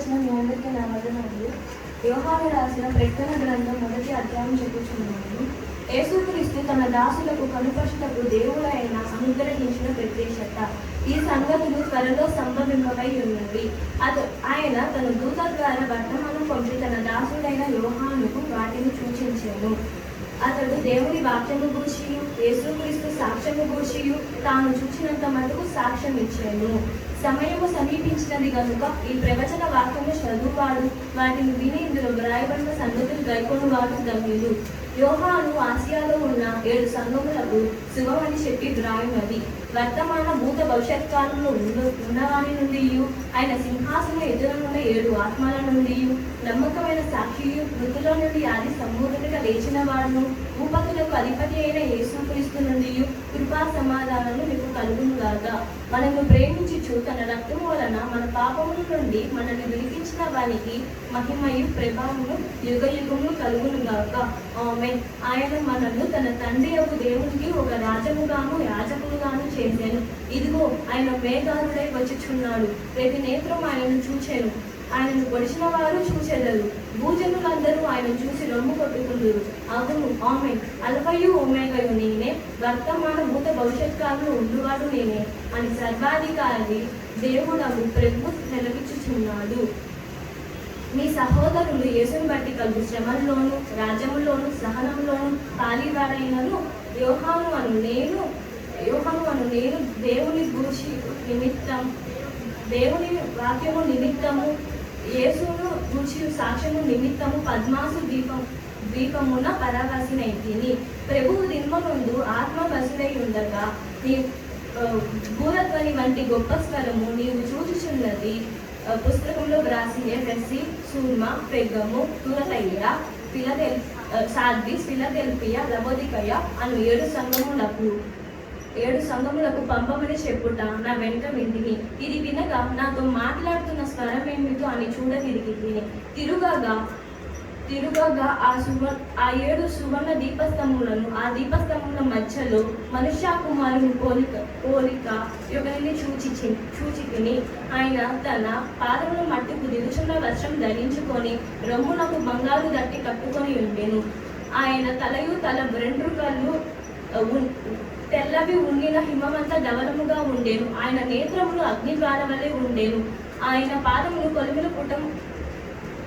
వచ్చిన మీ అందరికీ నా వందనాలు. యోహాను రాసిన ప్రకటన గ్రంథం 1వ అధ్యాయం చెప్పుచున్నాను. యేసుక్రీస్తు తన దాసులకు కనుపరుచుటకు దేవుడైన అనుగ్రహించిన ప్రత్యక్షత. ఈ సంగతులు త్వరలో సంభవింపబై ఉన్నవి. ఆయన తన దూత ద్వారా వర్తమానం పంపి తన దాసుడైన యోహానుకు వాటిని సూచించెను. అతడు దేవుని వాక్యము గూర్చియు యేసుక్రీస్తు సాక్ష్యము గూర్చియు తాను చూచినంత మటుకు సాక్ష్యం ఇచ్చాను. సమయము సమీపించినది కనుక ఈ ప్రవచన వాక్యము చదువువాడు వాటిని విని ఇందులో వ్రాయబడిన సంగతులు గైకొనువాడు ధన్యుడు. యోహాను ఆసియాలో ఉన్న 7 సంఘములకు శుభమని చెప్పి వ్రాయున్నది. వర్తమాన భూత భవిష్యత్ కాలంలో ఉన్నవాని నుండి ఆయన సింహాసనం ఎదురనున్న 7 ఆత్మల నుండి నమ్మకమైన సాక్షియు మృతుల నుండి ఆది సంపూర్ణంగా లేచిన వాడును భూపతులకు అధిపతి అయిన యేసుక్రీస్తు నుండి కృపా సమాధానాలు మీకు కలుగునుగాక. మనము ప్రేమించుచు తన రక్తము వలన మన పాపముల నుండి మనల్ని విడిపించిన వానికి మహిమయు ప్రభావము యుగయుగము కలుగునుగాక. ఆమేన్. ఆయన మనల్ని తన తండ్రి యొక్క దేవునికి ఒక రాజముగాను యాజకులుగాను చేశాను. ఇదిగో ఆయన మేఘారుడై వచ్చుచున్నాడు. ప్రతి నేత్రం ఆయనను చూచెను. ఆయనను పొడిచిన వారు చూచెదరు. భూజనులందరూ ఆయన చూసి రొమ్ము కొట్టుకుందరు. అవును, ఆమేన్. అల్ఫయు ఒమేగయు నేనే, వర్తమాన భూత భవిష్యత్ కాలంలో ఉండువాడు నేనే అని సర్వాధికారి దేవుడము ప్రభు సెలవిచ్చుచున్నాడు. మీ సహోదరులు యేసుని బట్టి కలుగు శ్రమల్లోను రాజ్యములోను సహనంలోను పాలివాడైనను యోహాను అను నేను దేవుని గూర్చి నిమిత్తం దేవుని వాక్యము నిమిత్తము యేసును గూర్చి సాక్ష్యము నిమిత్తము పద్మాసు ద్వీపమున పరావాసినైతిని. ప్రభువు దినమునందు ఆత్మ వసుడై ఉండగా నీ భూరధ్వని వంటి గొప్ప స్వరము నీవు చూచుచున్నది పుస్తకంలో వ్రాసి ఎఫెసీ, సూర్మ, పెర్గము, తురతైయ, సార్దీస్, ఫిలదెల్ఫియా, లవోదికయ అను 7 సంఘములకు పంపమని చెప్పుట నా వెనుక వింటిని. ఇది వినగా నాతో మాట్లాడుతున్న స్వరం ఏమిటో అని చూడతిరిగి తిరుగగా ఆ 7 సువర్ణ దీపస్తంభములను ఆ దీపస్తంభముల మధ్యలో మనుష్య కుమారుని పోలిక యుగని చూచితిని. ఆయన తన పాదముల మట్టుకు దిగుచున్న వస్త్రం ధరించుకొని రొమ్మునకు బంగారు దట్టి కట్టుకొని ఉండెను. ఆయన తలయు తల వెంట్రుకలు తెల్లవి ఉండిన హిమమంత ధవలముగా ఉండేను. ఆయన నేత్రములు అగ్నిజ్వాల వలె ఉండేను. ఆయన పాదములు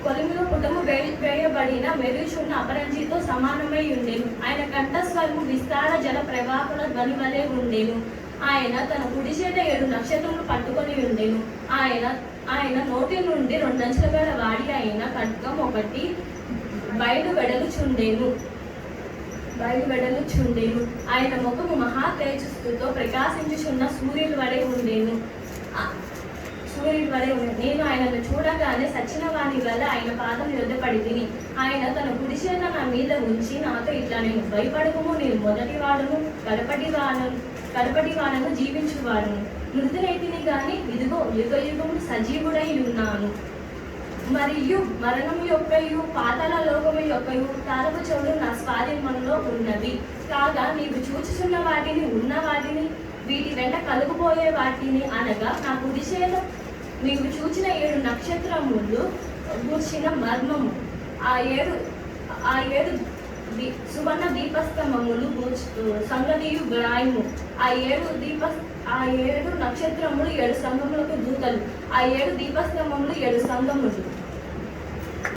కొలిమిలో పుటము వేయబడిన మెరుచున్న అపరంజితో సమానమై ఉండేను. ఆయన కంఠస్వరము విస్తార జల ప్రవాహుల ధ్వని వలె ఉండేను. ఆయన తన కుడి చేత 7 నక్షత్రములు పట్టుకొని ఉండేను. ఆయన నోటి నుండి 2 అంచుల గల వాడి అయిన ఖడ్గం ఒకటి బయలు వెడలుచుండేను. ఆయన ముఖము మహా తేజస్సుతో ప్రకాశించుచున్న సూర్యుడి వలె ఉండేను. నేను ఆయనను చూడగానే సచిన వాని వల్ల ఆయన పాదం యొద్దపడి తిని ఆయన తన కుడి చేత నా మీద ఉంచి నాతో ఇట్లా నేను భయపడకము, నేను మొదటివాడును కడపటివాడను జీవించువాడును మృతునైతిని గాని ఇదిగో యుగయుగము సజీవుడై ఉన్నాను. మరియు మరణము యొక్కయు పాతాళ లోకము యొక్కయు తారపు చెవులు నా స్వాధీనంలో ఉన్నవి. కాగా నీవు చూచుచున్న వాటిని ఉన్న వాటిని వీటి వెంట కలుగుపోయే వాటిని అనగా నా కుడి చేత నీవు చూచిన 7 నక్షత్రములు గూర్చిన మర్మము ఆ 7 సువర్ణ దీపస్తంభములు సంగతియు గ్రాయము. ఆ 7 నక్షత్రములు 7 సంఘములకు దూతలు. ఆ 7 దీపస్తంభములు 7 సంఘములు.